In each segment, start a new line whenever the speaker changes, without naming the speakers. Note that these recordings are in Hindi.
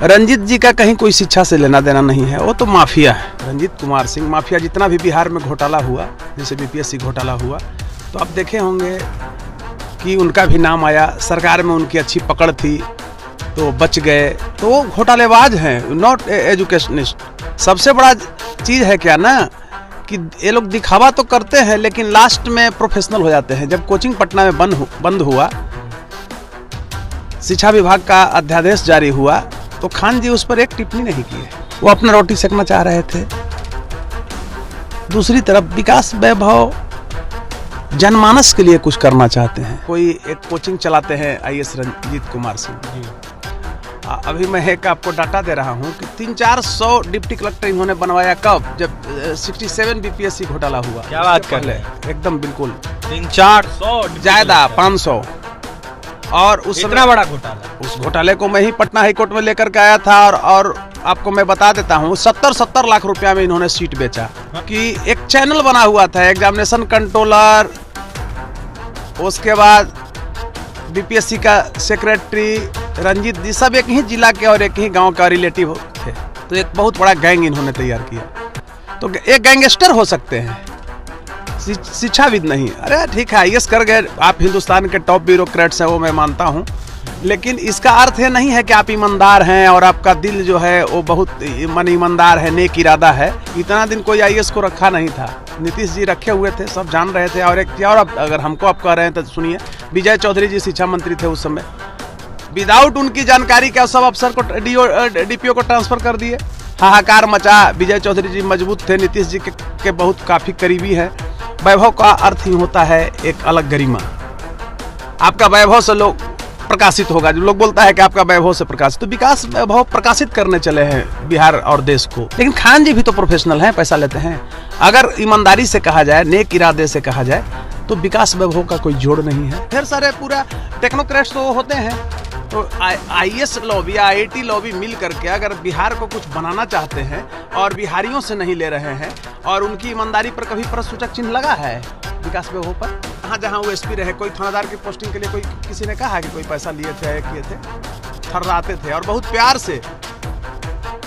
रंजीत जी का कहीं कोई शिक्षा से लेना देना नहीं है, वो तो माफिया है। रंजीत कुमार सिंह माफिया। जितना भी बिहार में घोटाला हुआ, जैसे बीपीएससी घोटाला हुआ, तो आप देखे होंगे कि उनका भी नाम आया, सरकार में उनकी अच्छी पकड़ थी तो बच गए। तो वो घोटालेबाज हैं, नॉट एजुकेशनिस्ट। सबसे बड़ा चीज़ है क्या ना कि ये लोग दिखावा तो करते हैं लेकिन लास्ट में प्रोफेशनल हो जाते हैं। जब कोचिंग पटना में बंद हुआ, शिक्षा विभाग का अध्यादेश जारी हुआ, तो खान जी उस पर एक टिप्पणी नहीं की है। वो अपना रोटी सेकना चाह रहे थे। दूसरी तरफ विकास वैभव जनमानस के लिए कुछ करना चाहते हैं। कोई एक कोचिंग चलाते हैं आईएएस रंजीत कुमार सिंह। अभी मैं एक आपको डाटा दे रहा हूँ कि 300-400 डिप्टी कलेक्टर इन्होंने बनवाया। कब? जब 67 बीपीएससी घोटाला हुआ।
क्या बात कर रहे हैं?
एकदम बिल्कुल
300-400
ज्यादा 500। और उस
इतना बड़ा घोटाला,
उस घोटाले को मैं ही पटना हाई कोर्ट में लेकर के आया था। और आपको मैं बता देता हूँ, 70 लाख रुपया में इन्होंने सीट बेचा। कि एक चैनल बना हुआ था, एग्जामिनेशन कंट्रोलर, उसके बाद बीपीएससी का सेक्रेटरी, रंजीत जी सब एक ही जिला के और एक ही गांव का रिलेटिव थे। तो एक बहुत बड़ा गैंग इन्होंने तैयार किया। तो एक गैंगस्टर हो सकते हैं, शिक्षाविद नहीं। अरे ठीक है, आईएएस कर गए, आप हिंदुस्तान के टॉप ब्यूरोक्रेट्स हैं, वो मैं मानता हूँ, लेकिन इसका अर्थ ये नहीं है कि आप ईमानदार हैं और आपका दिल जो है वो बहुत ईमानदार है, नेक इरादा है। इतना दिन कोई आईएएस को रखा नहीं था, नीतीश जी रखे हुए थे, सब जान रहे थे। और एक क्या, और अगर हमको आप कह रहे हैं तो सुनिए, विजय चौधरी जी शिक्षा मंत्री थे उस समय, विदाउट उनकी जानकारी के सब अफसर को डीपीओ को ट्रांसफर कर दिए। हाहाकार मचा। विजय चौधरी जी मजबूत थे, नीतीश जी के बहुत काफी करीबी है। वैभव का अर्थ ही होता है एक अलग गरिमा। आपका वैभव से लोग प्रकाशित होगा। जो लोग बोलता है कि आपका वैभव से प्रकाशित, तो विकास वैभव प्रकाशित करने चले हैं बिहार और देश को। लेकिन खान जी भी तो प्रोफेशनल हैं, पैसा लेते हैं। अगर ईमानदारी से कहा जाए, नेक इरादे से कहा जाए, तो विकास वैभव का कोई जोड़ नहीं है। ढेर सारे पूरा टेक्नोक्रेट्स तो होते हैं। तो आईएएस लॉबी, आईआईटी लॉबी मिल करके अगर बिहार को कुछ बनाना चाहते हैं और बिहारियों से नहीं ले रहे हैं, और उनकी ईमानदारी पर कभी प्रश्नसूचक चिन्ह लगा है विकास वैभव पर? जहाँ वो एसपी रहे, कोई थानेदार की पोस्टिंग के लिए कोई किसी ने कहा कि कोई पैसा लिए थे, किए थे? थर्राते थे और बहुत प्यार से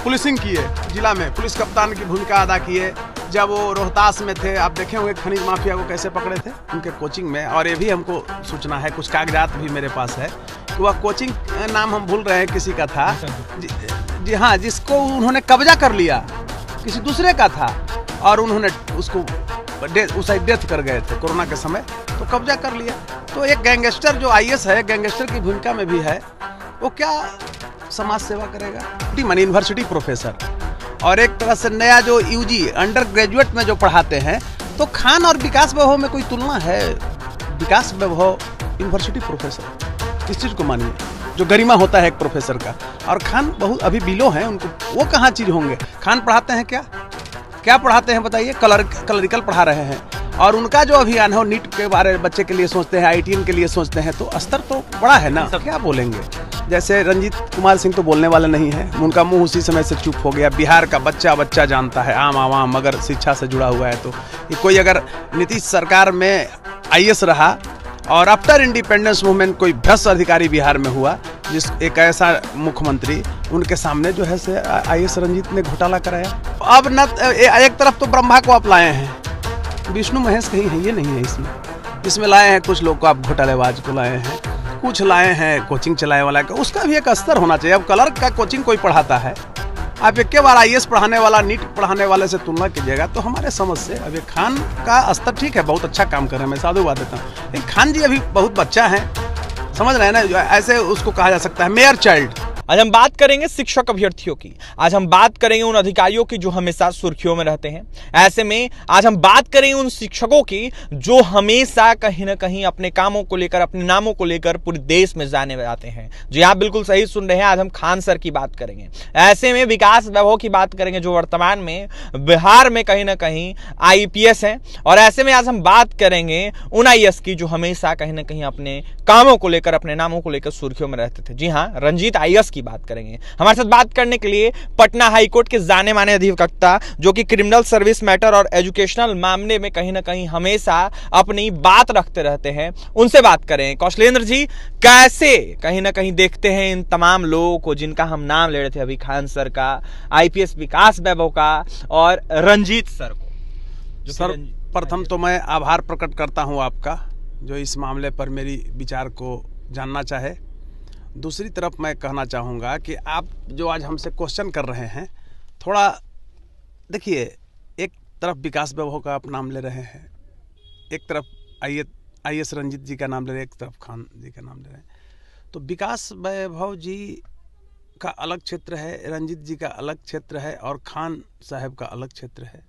पुलिसिंग किए, जिला में पुलिस कप्तान की भूमिका अदा किए। जब वो रोहतास में थे, आप देखे होंगे खनिज माफिया को कैसे पकड़े थे उनके कोचिंग में। और ये भी हमको सूचना है, कुछ कागजात भी मेरे पास है कि वह कोचिंग, नाम हम भूल रहे हैं किसी का था, जी हाँ, जिसको उन्होंने कब्जा कर लिया, किसी दूसरे का था, और उन्होंने उसको उस डेथ कर गए थे कोरोना के समय, तो कब्जा कर लिया। तो एक गैंगस्टर जो आईएएस है, गैंगस्टर की भूमिका में भी है, वो क्या समाज सेवा करेगा? मनी यूनिवर्सिटी प्रोफेसर, और एक तरह से नया जो यूजी अंडर ग्रेजुएट में जो पढ़ाते हैं। तो खान और विकास वैभव में कोई तुलना है? विकास वैभव यूनिवर्सिटी प्रोफेसर, इस चीज को मानिए, जो गरिमा होता है एक प्रोफेसर का। और खान बहुत अभी बिलो हैं, उनको वो कहाँ चीज होंगे? खान पढ़ाते हैं क्या पढ़ाते हैं बताइए? कलरिकल पढ़ा रहे हैं। और उनका जो अभियान है, नीट के बारे में बच्चे के लिए सोचते हैं, आईटीएन के लिए सोचते हैं, तो स्तर तो बड़ा है ना। क्या बोलेंगे? जैसे रंजीत कुमार सिंह तो बोलने वाले नहीं है, उनका मुंह उसी समय से चुप हो गया। बिहार का बच्चा जानता है, आम आवाम अगर शिक्षा से जुड़ा हुआ है तो। कोई अगर नीतीश सरकार में आईएएस रहा और आफ्टर इंडिपेंडेंस मूवमेंट कोई भ्रष्ट अधिकारी बिहार में हुआ, जिस एक ऐसा मुख्यमंत्री, उनके सामने जो है से आईएएस रंजीत ने घोटाला कराया। अब न एक तरफ तो ब्रह्मा को आप लाए हैं, विष्णु महेश कहीं है, ये नहीं है इसमें लाए हैं। कुछ लोग को आप घोटालेबाज को लाए हैं, कुछ लाए हैं कोचिंग चलाने वाला का। उसका भी एक स्तर होना चाहिए। अब क्लर्क का कोचिंग कोई पढ़ाता है, आप एक बार आईएएस पढ़ाने वाला, नीट पढ़ाने वाले से तुलना कीजिएगा तो हमारे समझ से अभी खान का स्तर ठीक है, बहुत अच्छा काम कर रहे हैं, मैं साधुवाद देता हूँ। लेकिन खान जी अभी बहुत बच्चा है, समझ रहे हैं ना, ऐसे उसको कहा जा सकता है मेयर चाइल्ड।
आज हम बात करेंगे शिक्षक अभ्यर्थियों की। आज हम बात करेंगे उन अधिकारियों की जो हमेशा सुर्खियों में रहते हैं। ऐसे में आज हम बात करेंगे उन शिक्षकों की जो हमेशा कहीं ना कहीं अपने कामों को लेकर, अपने नामों को लेकर पूरे देश में जाने जाते हैं। जी आप बिल्कुल सही सुन रहे हैं, आज हम खान सर की बात करेंगे। ऐसे में विकास वैभव की बात करेंगे जो वर्तमान में बिहार में कहीं ना कहीं आईपीएस है। और ऐसे में आज हम बात करेंगे उन आईएएस की जो हमेशा कहीं ना कहीं अपने कामों को लेकर, अपने नामों को लेकर सुर्खियों में रहते थे। जी हाँ, रंजीत आईएएस की बात करेंगे। हमारे साथ बात करने के लिए पटना हाईकोर्ट के जाने माने अधिवक्ता, जो कि क्रिमिनल सर्विस मैटर और एजुकेशनल मामले में कहीं ना कहीं हमेशा अपनी बात रखते रहते हैं, उनसे बात करें। कौशलेंद्र जी, कैसे कहीं ना कहीं देखते हैं इन तमाम लोगों को जिनका हम नाम ले रहे थे अभी, खान सर का, IPS विकास वैभव का और रंजीत सर को?
सर, प्रथम तो मैं आभार प्रकट करता हूं आपका, जो इस मामले पर मेरी विचार को जानना चाहे। दूसरी तरफ मैं कहना चाहूँगा कि आप जो आज हमसे क्वेश्चन कर रहे हैं, थोड़ा देखिए, एक तरफ विकास वैभव का आप नाम ले रहे हैं, एक तरफ IAS रंजीत जी का नाम ले रहे हैं, एक तरफ खान जी का नाम ले रहे हैं। तो विकास वैभव जी का अलग क्षेत्र है, रंजीत जी का अलग क्षेत्र है और खान साहब का अलग क्षेत्र है।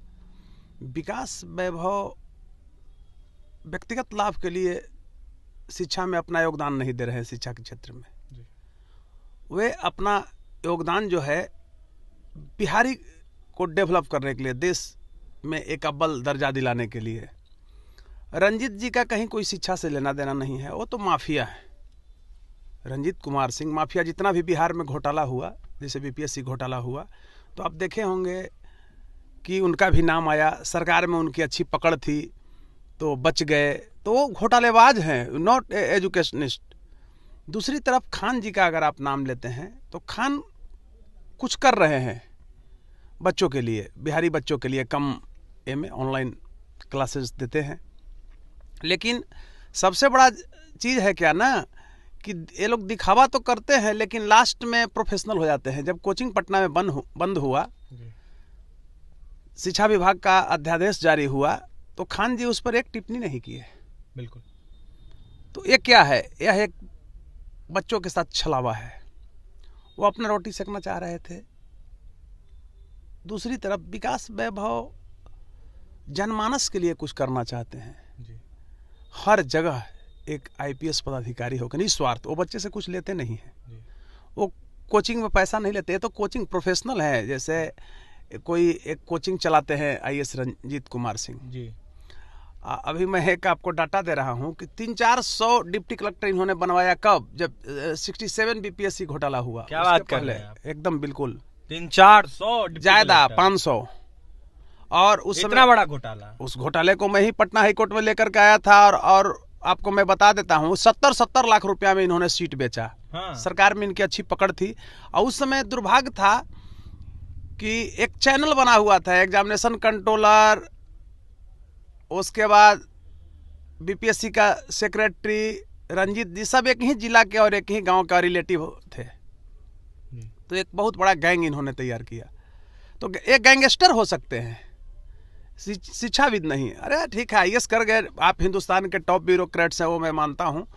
विकास वैभव व्यक्तिगत लाभ के लिए शिक्षा में अपना योगदान नहीं दे रहे हैं। शिक्षा के क्षेत्र में वे अपना योगदान जो है बिहारी को डेवलप करने के लिए, देश में एक अव्वल दर्जा दिलाने के लिए। रंजीत जी का कहीं कोई शिक्षा से लेना देना नहीं है, वो तो माफिया है। रंजीत कुमार सिंह माफिया, जितना भी बिहार में घोटाला हुआ, जैसे BPSC घोटाला हुआ, तो आप देखे होंगे कि उनका भी नाम आया, सरकार में उनकी अच्छी पकड़ थी तो बच गए। तो वो घोटालेबाज हैं, नॉट एजुकेशनिस्ट। दूसरी तरफ खान जी का अगर आप नाम लेते हैं तो खान कुछ कर रहे हैं बच्चों के लिए, बिहारी बच्चों के लिए कम में ऑनलाइन क्लासेस देते हैं। लेकिन सबसे बड़ा चीज़ है क्या ना, कि ये लोग दिखावा तो करते हैं लेकिन लास्ट में प्रोफेशनल हो जाते हैं। जब कोचिंग पटना में बंद हुआ, शिक्षा विभाग का अध्यादेश जारी हुआ, तो खान जी उस पर एक टिप्पणी नहीं की है।
बिल्कुल।
तो ये क्या है? यह एक बच्चों के साथ छलावा है। वो अपना रोटी सेकना चाह रहे थे। दूसरी तरफ विकास वैभव जनमानस के लिए कुछ करना चाहते हैं जी। हर जगह एक IPS पदाधिकारी होकर निस्वार्थ, वो बच्चे से कुछ लेते नहीं है, वो कोचिंग में पैसा नहीं लेते। तो कोचिंग प्रोफेशनल है। जैसे कोई एक कोचिंग चलाते हैं IAS रंजीत कुमार सिंह जी। अभी मैं एक आपको डाटा दे रहा हूं कि 300-400 डिप्टी कलेक्टर इन्होंने बनवाया। कब? जब 67 BPSC घोटाला हुआ।
क्या बात कर रहे हैं आप?
एकदम बिल्कुल
300-400
ज्यादा, 500। और उस समय
इतना बड़ा घोटाला,
उस घोटाले को मैं ही पटना हाईकोर्ट में लेकर के आया था। और आपको मैं बता देता हूँ, 70-70 लाख रुपया में इन्होंने सीट बेचा। हाँ। सरकार में इनकी अच्छी पकड़ थी। और उस समय दुर्भाग्य था कि एक चैनल बना हुआ था, एग्जामिनेशन कंट्रोलर, उसके बाद BPSC का सेक्रेटरी, रंजीत जी सब एक ही जिला के और एक ही गांव का रिलेटिव थे। तो एक बहुत बड़ा गैंग इन्होंने तैयार किया। तो एक गैंगस्टर हो सकते हैं, शिक्षाविद नहीं। अरे ठीक है, IAS कर गए, आप हिंदुस्तान के टॉप ब्यूरोक्रेट्स हैं, वो मैं मानता हूँ।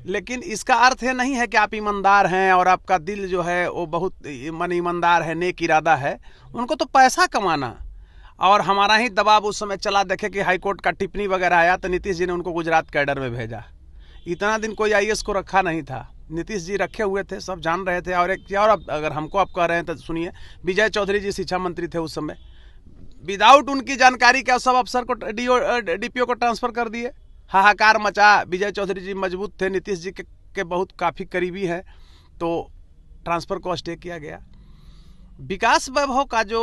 लेकिन इसका अर्थ ये नहीं है कि आप ईमानदार हैं और आपका दिल जो है वो बहुत ईमानदार है, नेक इरादा है। उनको तो पैसा कमाना, और हमारा ही दबाव उस समय चला। देखे कि हाईकोर्ट का टिप्पणी वगैरह आया तो नीतीश जी ने उनको गुजरात कैडर में भेजा। इतना दिन कोई IAS को रखा नहीं था, नीतीश जी रखे हुए थे, सब जान रहे थे। और एक क्या, और अगर हमको आप कह रहे हैं तो सुनिए, विजय चौधरी जी शिक्षा मंत्री थे उस समय, विदाउट उनकी जानकारी के सब अफसर को DPO को ट्रांसफर कर दिए। हाहाकार मचा। विजय चौधरी जी मजबूत थे, नीतीश जी के बहुत काफ़ी करीबी हैं, तो ट्रांसफ़र को स्टे किया गया। विकास वैभव का जो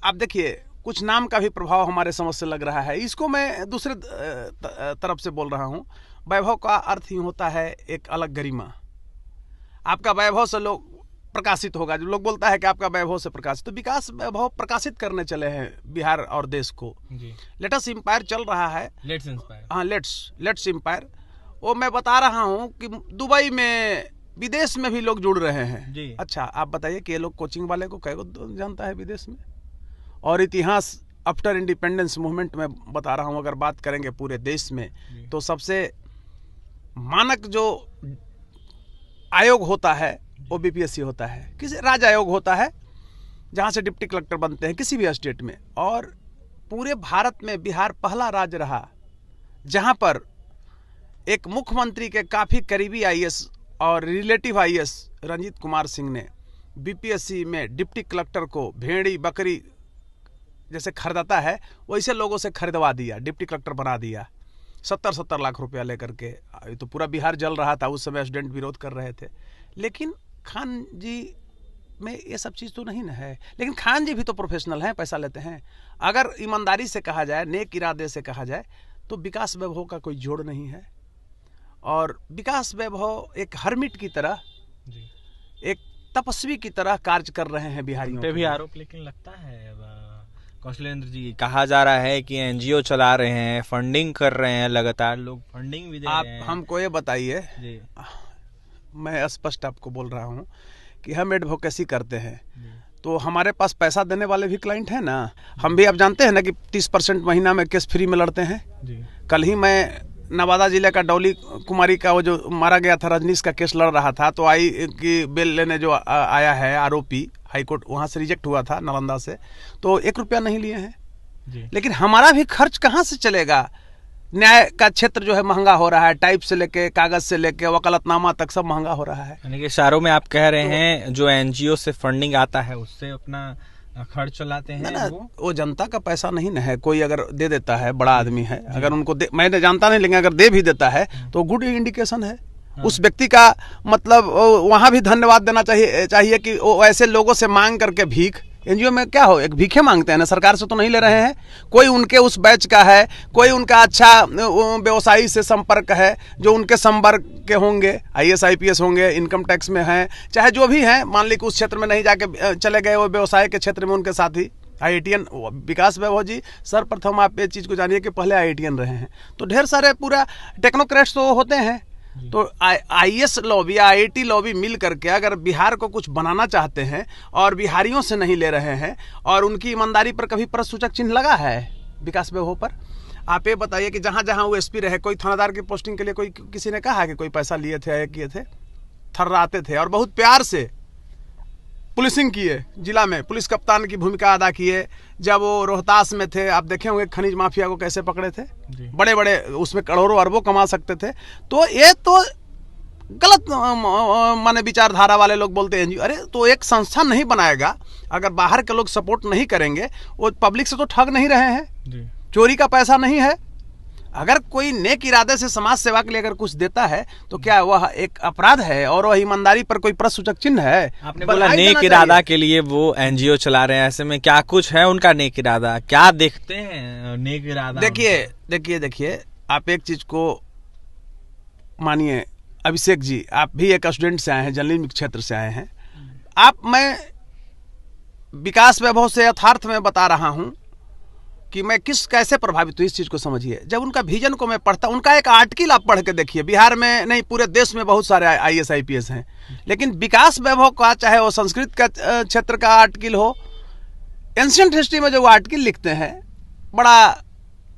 आप देखिए, कुछ नाम का भी प्रभाव हमारे समझ से लग रहा है। इसको मैं दूसरे तरफ से बोल रहा हूँ। वैभव का अर्थ ही होता है एक अलग गरिमा। आपका वैभव से लोग प्रकाशित होगा। जो लोग बोलता है कि आपका वैभव से प्रकाशित, तो विकास वैभव प्रकाशित करने चले हैं बिहार और देश को। लेट्स एम्पायर चल रहा है, लेट्स इंस्पायर। हाँ, लेट्स एम्पायर। वो मैं बता रहा हूँ कि दुबई में, विदेश में भी लोग जुड़ रहे हैं जी। अच्छा, आप बताइए कि ये लोग कोचिंग वाले को कैसे जानता है विदेश में? और इतिहास आफ्टर इंडिपेंडेंस मूवमेंट में बता रहा हूँ, अगर बात करेंगे पूरे देश में, तो सबसे मानक जो आयोग होता है वो BPSC होता है। किसी राज्य आयोग होता है जहाँ से डिप्टी कलेक्टर बनते हैं किसी भी स्टेट में। और पूरे भारत में बिहार पहला राज्य रहा जहाँ पर एक मुख्यमंत्री के काफ़ी करीबी IAS और रिलेटिव IAS रंजीत कुमार सिंह ने BPSC में डिप्टी कलेक्टर को भेड़ी बकरी जैसे खरीदता है वैसे लोगों से खरीदवा दिया, डिप्टी कलेक्टर बना दिया 70-70 लाख रुपया लेकर के। तो पूरा बिहार जल रहा था, उस समय स्टूडेंट विरोध कर रहे थे। लेकिन खान जी में ये सब चीज़ तो नहीं ना है, लेकिन खान जी भी तो प्रोफेशनल हैं, पैसा लेते हैं। अगर ईमानदारी से कहा जाए, नेक इरादे से कहा जाए, तो विकास वैभव का कोई जोड़ नहीं है। और विकास वैभव एक हर्मिट की तरह, एक तपस्वी की तरह कार्य कर रहे हैं बिहारियों
पे भी आरोप लेकिन लगता है कौशलेंद्र जी, कहा जा रहा है कि एनजीओ चला रहे हैं, फंडिंग कर रहे हैं, लगातार लोग फंडिंग भी दे रहे हैं।
आप हमको ये बताइए, मैं स्पष्ट आपको बोल रहा हूँ कि हम एडवोकेसी करते हैं, तो हमारे पास पैसा देने वाले भी क्लाइंट हैं ना। हम भी, आप जानते हैं ना कि 30% महीना में केस फ्री में लड़ते हैं। कल ही मैं नवादा जिले का डॉली कुमारी का वो जो मारा गया था रजनीश का केस लड़ रहा था, तो आई की बेल लेने जो आया है आरोपी, हाईकोर्ट वहाँ से रिजेक्ट हुआ था नालंदा से, तो 1 रुपया नहीं लिए हैं। लेकिन हमारा भी खर्च कहाँ से चलेगा? न्याय का क्षेत्र जो है महंगा हो रहा है, टाइप से लेके कागज से लेके वकालतनामा तक सब महंगा हो रहा है।
यानी कि इशारों में आप कह रहे हैं जो एनजीओ से फंडिंग आता है उससे अपना खर्च चलाते हैं
ना, वो जनता का पैसा नहीं ना है। कोई अगर दे देता है, बड़ा आदमी है, अगर उनको मैं जानता नहीं, लेकिन अगर दे भी देता है तो गुड इंडिकेशन है। उस व्यक्ति का मतलब वहाँ भी धन्यवाद देना चाहिए कि वो ऐसे लोगों से मांग करके भीख, एनजीओ में क्या हो, एक भीखे मांगते हैं ना, सरकार से तो नहीं ले रहे हैं। कोई उनके उस बैच का है, कोई उनका अच्छा व्यवसायी से संपर्क है, जो उनके संपर्क के होंगे, IAS IPS होंगे, इनकम टैक्स में हैं, चाहे जो भी हैं, मान ली कि उस क्षेत्र में नहीं जाके चले गए, वो व्यवसाय के क्षेत्र में उनके साथी IITN विकास वैभव जी, सर्वप्रथम आप ये चीज़ को जानिए कि पहले IITN रहे हैं। तो ढेर सारे पूरा टेक्नोक्रेट्स तो होते हैं। तो IAS लॉबी या IIT लॉबी मिल करके अगर बिहार को कुछ बनाना चाहते हैं और बिहारियों से नहीं ले रहे हैं, और उनकी ईमानदारी पर कभी प्रश्न सूचक चिन्ह लगा है विकास वैभव पर? आप ये बताइए कि जहाँ जहाँ वो SP रहे, कोई थानादार की पोस्टिंग के लिए कोई किसी ने कहा कि कोई पैसा लिए थे या किए थे? थर्राते थे और बहुत प्यार से पुलिसिंग किए, जिला में पुलिस कप्तान की भूमिका अदा किए। जब वो रोहतास में थे, आप देखे होंगे खनिज माफिया को कैसे पकड़े थे, बड़े बड़े उसमें करोड़ों अरबों कमा सकते थे। तो ये तो गलत माने विचारधारा वाले लोग बोलते हैं, अरे तो एक संस्था नहीं बनाएगा अगर बाहर के लोग सपोर्ट नहीं करेंगे, वो पब्लिक से तो ठग नहीं रहे हैं, चोरी का पैसा नहीं है। अगर कोई नेक इरादे से समाज सेवा के लिए अगर कुछ देता है तो क्या वह एक अपराध है और वह ईमानदारी पर कोई प्रश्न सूचक चिन्ह है?
आपने बोला नेक इरादा के लिए वो एनजीओ चला रहे हैं, ऐसे में क्या कुछ है उनका नेक इरादा? क्या देखते हैं नेक इरादा?
देखिए आप एक चीज को मानिए, अभिषेक जी, आप भी एक स्टूडेंट से आए हैं, जर्नलिज्म क्षेत्र से आए हैं। मैं विकास वैभव से यथार्थ में बता रहा हूं कि मैं कैसे प्रभावित हुई, इस चीज़ को समझिए। जब उनका विजन को मैं पढ़ता, उनका एक आर्टिकल आप पढ़ के देखिए, बिहार में नहीं पूरे देश में बहुत सारे IAS IPS हैं, लेकिन विकास वैभव का, चाहे वो संस्कृत का क्षेत्र का आर्टिकल हो, एंशिएंट हिस्ट्री में जो आर्टिकल लिखते हैं, बड़ा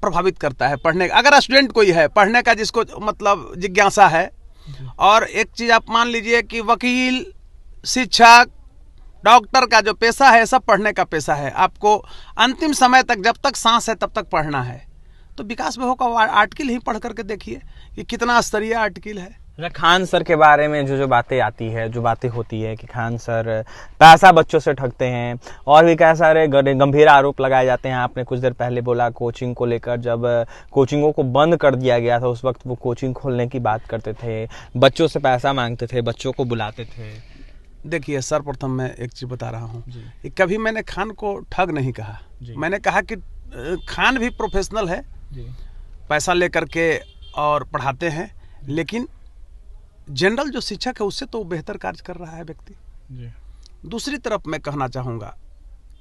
प्रभावित करता है पढ़ने का। अगर स्टूडेंट कोई है पढ़ने का, जिसको मतलब जिज्ञासा है, और एक चीज़ आप मान लीजिए कि वकील, शिक्षक, डॉक्टर का जो पेशा है, सब पढ़ने का पेशा है। आपको अंतिम समय तक, जब तक सांस है तब तक पढ़ना है। तो विकास वैभव का आर्टिकल ही पढ़ करके देखिए कि कितना स्तरीय आर्टिकल है।
खान सर के बारे में जो बातें आती है, जो बातें होती है कि खान सर पैसा बच्चों से ठगते हैं, और भी कई सारे गंभीर आरोप लगाए जाते हैं। आपने कुछ देर पहले बोला कोचिंग को लेकर, जब कोचिंगों को बंद कर दिया गया था उस वक्त वो कोचिंग खोलने की बात करते थे, बच्चों से पैसा मांगते थे, बच्चों को बुलाते थे।
देखिए सर्वप्रथम मैं एक चीज़ बता रहा हूँ, कभी मैंने खान को ठग नहीं कहा। मैंने कहा कि खान भी प्रोफेशनल है, पैसा लेकर के और पढ़ाते हैं, लेकिन जनरल जो शिक्षक है उससे तो बेहतर कार्य कर रहा है व्यक्ति। दूसरी तरफ मैं कहना चाहूँगा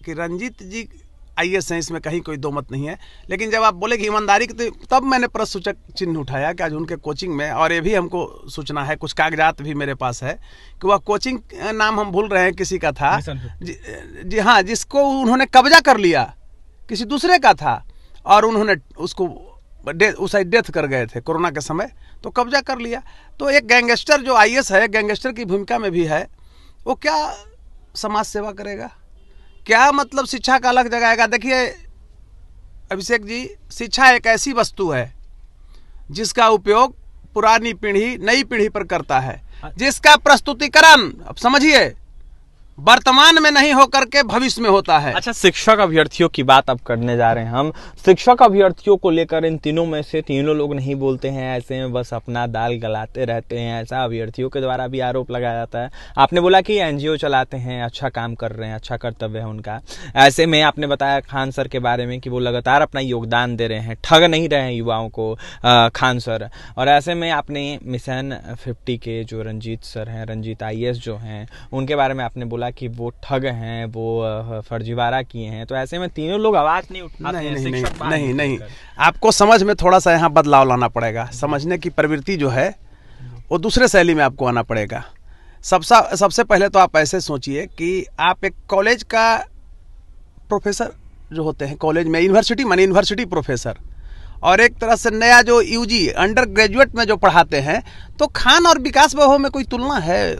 कि रंजीत जी IAS हैं, इसमें कहीं कोई दो मत नहीं है, लेकिन जब आप बोले कि ईमानदारी की, तो तब मैंने प्रश्न सूचक चिन्ह उठाया कि आज उनके कोचिंग में, और ये भी हमको सूचना है, कुछ कागजात भी मेरे पास है कि वह कोचिंग नाम हम भूल रहे हैं किसी का था, जी हाँ, जिसको उन्होंने कब्जा कर लिया, किसी दूसरे का था, और उन्होंने उसको उस डेथ कर गए थे कोरोना के समय, तो कब्जा कर लिया। तो एक गैंगस्टर जो IAS है, गैंगस्टर की भूमिका में भी है, वो क्या समाज सेवा करेगा? क्या मतलब शिक्षा का अलग जगाएगा? देखिए अभिषेक जी, शिक्षा एक ऐसी वस्तु है जिसका उपयोग पुरानी पीढ़ी नई पीढ़ी पर करता है, जिसका प्रस्तुतिकरण, अब समझिए, वर्तमान में नहीं होकर के भविष्य में होता है।
अच्छा, शिक्षक अभ्यर्थियों की बात अब करने जा रहे हैं हम। शिक्षक अभ्यर्थियों को लेकर इन तीनों में से तीनों लोग नहीं बोलते हैं, ऐसे में बस अपना दाल गलाते रहते हैं, ऐसा अभ्यर्थियों के द्वारा भी आरोप लगाया जाता है। आपने बोला कि एनजीओ चलाते हैं, अच्छा काम कर रहे हैं, अच्छा कर्तव्य है उनका। ऐसे में आपने बताया खान सर के बारे में कि वो लगातार अपना योगदान दे रहे हैं, ठग नहीं रहे हैं युवाओं को खान सर। और ऐसे में आपने मिशन 50 के जो रंजीत सर हैं, रंजीत IAS जो हैं, उनके बारे में आपने बोला कि वो ठग हैं, वो फर्जीवाड़ा किए हैं। तो ऐसे में तीनों लोग आवाज नहीं उठाते हैं।
नहीं, आपको समझ में थोड़ा सा यहाँ बदलाव लाना पड़ेगा। समझने की प्रवृत्ति जो है वो दूसरे शैली में आपको आना पड़ेगा। सबसे पहले तो आप ऐसे सोचिए कि आप एक कॉलेज का प्रोफेसर जो होते हैं, कॉलेज में यूनिवर्सिटी माने यूनिवर्सिटी प्रोफेसर, और एक तरह से नया जो UG अंडर ग्रेजुएट में जो पढ़ाते हैं, तो खान और विकास वैभव में कोई तुलना है?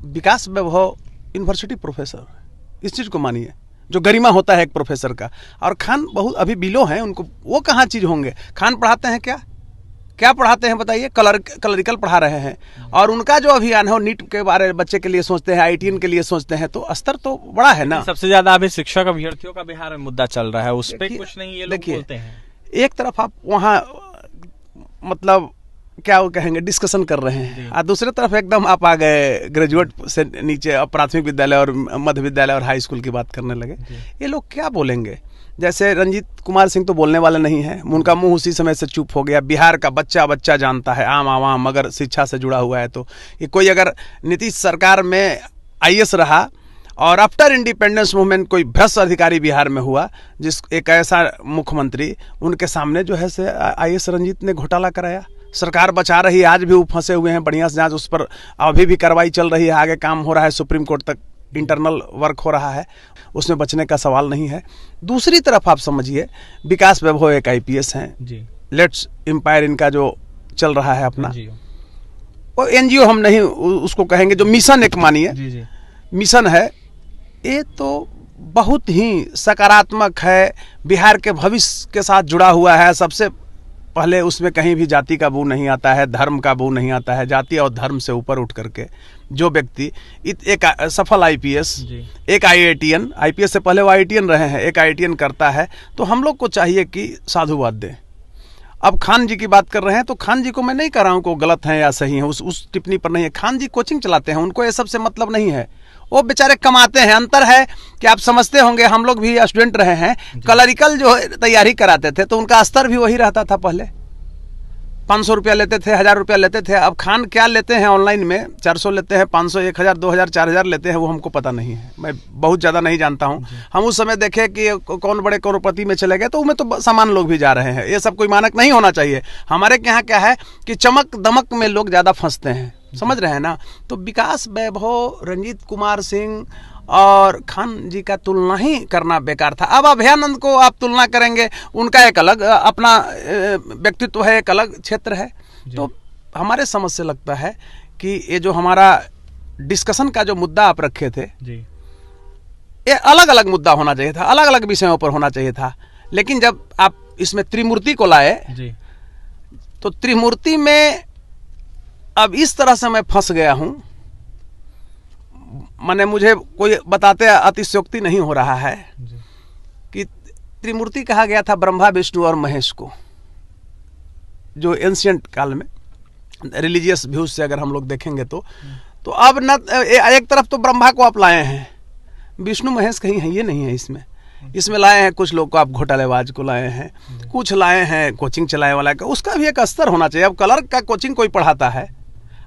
विकास वैभव यूनिवर्सिटी प्रोफेसर, इस चीज़ को मानिए, जो गरिमा होता है एक प्रोफेसर का। और खान बहुत अभी बिलो हैं, उनको वो कहाँ चीज़ होंगे? खान पढ़ाते हैं क्या पढ़ाते हैं बताइए? कलरिकल पढ़ा रहे हैं। और उनका जो अभियान है वो नीट के बारे में बच्चे के लिए सोचते हैं, ITN के लिए सोचते हैं, तो स्तर तो बड़ा है ना।
सबसे ज्यादा अभी शिक्षक अभ्यर्थियों का बिहार में मुद्दा चल रहा है, उस पर कुछ नहीं ये लोग बोलते हैं। एक
तरफ आप वहाँ मतलब क्या वो कहेंगे डिस्कशन कर रहे हैं, और दूसरी तरफ एकदम आप आ गए ग्रेजुएट से नीचे, प्राथमिक विद्यालय और मध्य विद्यालय और हाई स्कूल की बात करने लगे। ये लोग क्या बोलेंगे? जैसे रंजीत कुमार सिंह तो बोलने वाले नहीं है, उनका मुंह उसी समय से चुप हो गया। बिहार का बच्चा जानता है, आम आवाम अगर शिक्षा से जुड़ा हुआ है तो। ये कोई अगर नीतीश सरकार में IAS रहा और आफ्टर इंडिपेंडेंस मूवमेंट कोई भ्रष्ट अधिकारी बिहार में हुआ, जिस एक ऐसा मुख्यमंत्री, उनके सामने जो है से IAS रंजीत ने घोटाला कराया। सरकार बचा रही है, आज भी वो फंसे हुए हैं, बढ़िया से जांच उस पर अभी भी कार्रवाई चल रही है, आगे काम हो रहा है, सुप्रीम कोर्ट तक इंटरनल वर्क हो रहा है, उसमें बचने का सवाल नहीं है। दूसरी तरफ आप समझिए विकास वैभव एक IPS हैं, लेट्स एम्पायर इनका जो चल रहा है अपना, वो NGO हम नहीं उसको कहेंगे, जो मिशन एक मानिए मिशन है, ये तो बहुत ही सकारात्मक है, बिहार के भविष्य के साथ जुड़ा हुआ है। सबसे पहले उसमें कहीं भी जाति का बू नहीं आता है, धर्म का बू नहीं आता है। जाति और धर्म से ऊपर उठ करके जो व्यक्ति एक सफल IPS, एक IITN से पहले वो IITN रहे हैं, एक IITN करता है, तो हम लोग को चाहिए कि साधुवाद दें। अब खान जी की बात कर रहे हैं, तो खान जी को मैं नहीं कह रहा हूँ को गलत है या सही है, उस टिप्पणी पर नहीं है। खान जी कोचिंग चलाते हैं, उनको ये सब से मतलब नहीं है, वो बेचारे कमाते हैं। अंतर है कि आप समझते होंगे, हम लोग भी स्टूडेंट रहे हैं, क्लरिकल जो तैयारी कराते थे तो उनका स्तर भी वही रहता था। पहले 500 रुपया लेते थे, 1000 रुपया लेते थे। अब खान क्या लेते हैं ऑनलाइन में? 400 लेते हैं, 500, 1000, 2000, 4000 लेते हैं, वो हमको पता नहीं है, मैं बहुत ज़्यादा नहीं जानता हूँ। हम उस समय देखे कि कौन बड़े करोड़पति में चले गए, तो उनमें तो सामान्य लोग भी जा रहे हैं। ये सब कोई मानक नहीं होना चाहिए। हमारे यहाँ क्या है कि चमक दमक में लोग ज़्यादा फंसते हैं, समझ रहे हैं ना। तो विकास वैभव, रंजीत कुमार सिंह और खान जी का तुलना ही करना बेकार था। अब अभयानंद को आप तुलना करेंगे, उनका एक अलग अपना व्यक्तित्व है, एक अलग क्षेत्र है। तो हमारे समझ से लगता है कि ये जो हमारा डिस्कशन का जो मुद्दा आप रखे थे, ये अलग अलग मुद्दा होना चाहिए था, अलग अलग विषयों पर होना चाहिए था। लेकिन जब आप इसमें त्रिमूर्ति को लाए, तो त्रिमूर्ति में अब इस तरह से मैं फंस गया हूं, माने मुझे कोई बताते अतिशयोक्ति नहीं हो रहा है कि त्रिमूर्ति कहा गया था ब्रह्मा, विष्णु और महेश को, जो एंशिएंट काल में रिलीजियस व्यूज से अगर हम लोग देखेंगे तो अब न एक तरफ तो ब्रह्मा को आप लाए हैं, विष्णु महेश कहीं है ये नहीं है। इसमें लाए हैं कुछ लोग को, आप घोटालेबाज को लाए हैं, कुछ लाए हैं कोचिंग चलाने वाला का, उसका भी एक स्तर होना चाहिए। अब क्लर्क का कोचिंग कोई पढ़ाता है,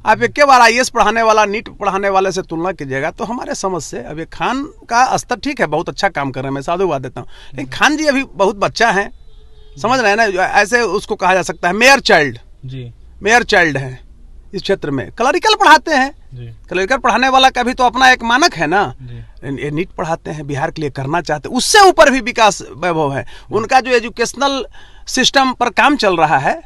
आप एक बार IAS पढ़ाने वाला, नीट पढ़ाने वाले से तुलना कीजिएगा, तो हमारे समझ से अभी खान का स्तर ठीक है, बहुत अच्छा काम कर रहे हैं, मैं साधुवाद देता हूँ। लेकिन खान जी अभी बहुत बच्चा है, समझ रहे हैं ना, ऐसे उसको कहा जा सकता है मेयर चाइल्ड है इस क्षेत्र में। क्लरिकल पढ़ाते हैं, क्लरिकल पढ़ाने वाला का भी तो अपना एक मानक है ना। ये नीट पढ़ाते हैं, बिहार के लिए करना चाहते हैं, उससे ऊपर भी विकास वैभव है। उनका जो एजुकेशनल सिस्टम पर काम चल रहा है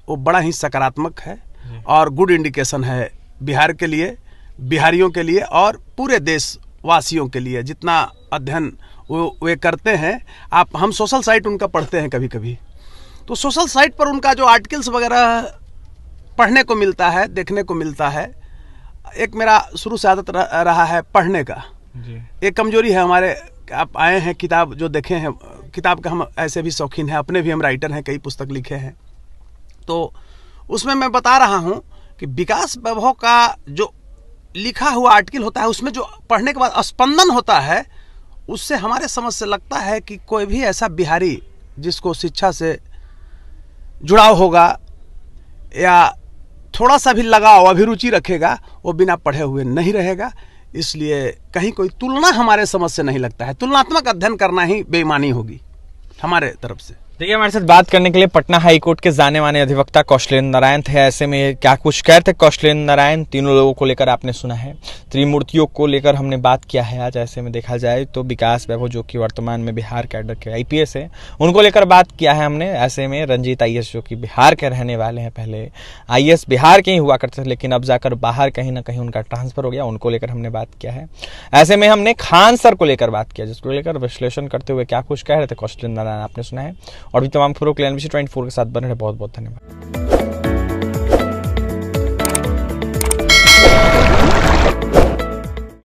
वो बड़ा ही सकारात्मक है और गुड इंडिकेशन है बिहार के लिए, बिहारियों के लिए और पूरे देशवासियों के लिए। जितना अध्ययन वे करते हैं, हम सोशल साइट उनका पढ़ते हैं कभी कभी, तो सोशल साइट पर उनका जो आर्टिकल्स वगैरह पढ़ने को मिलता है, देखने को मिलता है। एक मेरा शुरू से आदत रहा है पढ़ने का,
जी।
एक कमजोरी है हमारे। आप आए हैं, किताब जो देखे हैं, किताब का हम ऐसे भी शौकीन हैं, अपने भी हम राइटर हैं, कई पुस्तक लिखे हैं। तो उसमें मैं बता रहा हूँ कि विकास वैभव का जो लिखा हुआ आर्टिकल होता है, उसमें जो पढ़ने के बाद स्पंदन होता है, उससे हमारे समझ से लगता है कि कोई भी ऐसा बिहारी जिसको शिक्षा से जुड़ाव होगा या थोड़ा सा भी लगाव, अभिरुचि रखेगा, वो बिना पढ़े हुए नहीं रहेगा। इसलिए कहीं कोई तुलना हमारे समझ से नहीं लगता है। तुलनात्मक अध्ययन करना ही बेईमानी होगी हमारे तरफ से।
देखिए, हमारे साथ बात करने के लिए पटना हाई कोर्ट के जाने माने अधिवक्ता कौशलेंद्र नारायण थे। ऐसे में क्या कुछ कहते कौशलेंद्र नारायण, तीनों लोगों को लेकर आपने सुना है, त्रिमूर्तियों को लेकर हमने बात किया है आज। ऐसे में देखा जाए तो विकास वैभव जो कि वर्तमान में बिहार कैडर के IPS है, उनको लेकर बात किया है हमने। ऐसे में रंजीत IAS जो कि बिहार के रहने वाले हैं, पहले IAS बिहार के ही हुआ करते थे, लेकिन अब जाकर बाहर कहीं ना कहीं उनका ट्रांसफर हो गया, उनको लेकर हमने बात किया है। ऐसे में हमने खान सर को लेकर बात किया, जिसको लेकर विश्लेषण करते हुए क्या कुछ कह रहे थे कौशलेंद्र नारायण, आपने सुना है। और भी तमाम खबरों के लिए NBC 24 के साथ बने रहे। बहुत बहुत धन्यवाद।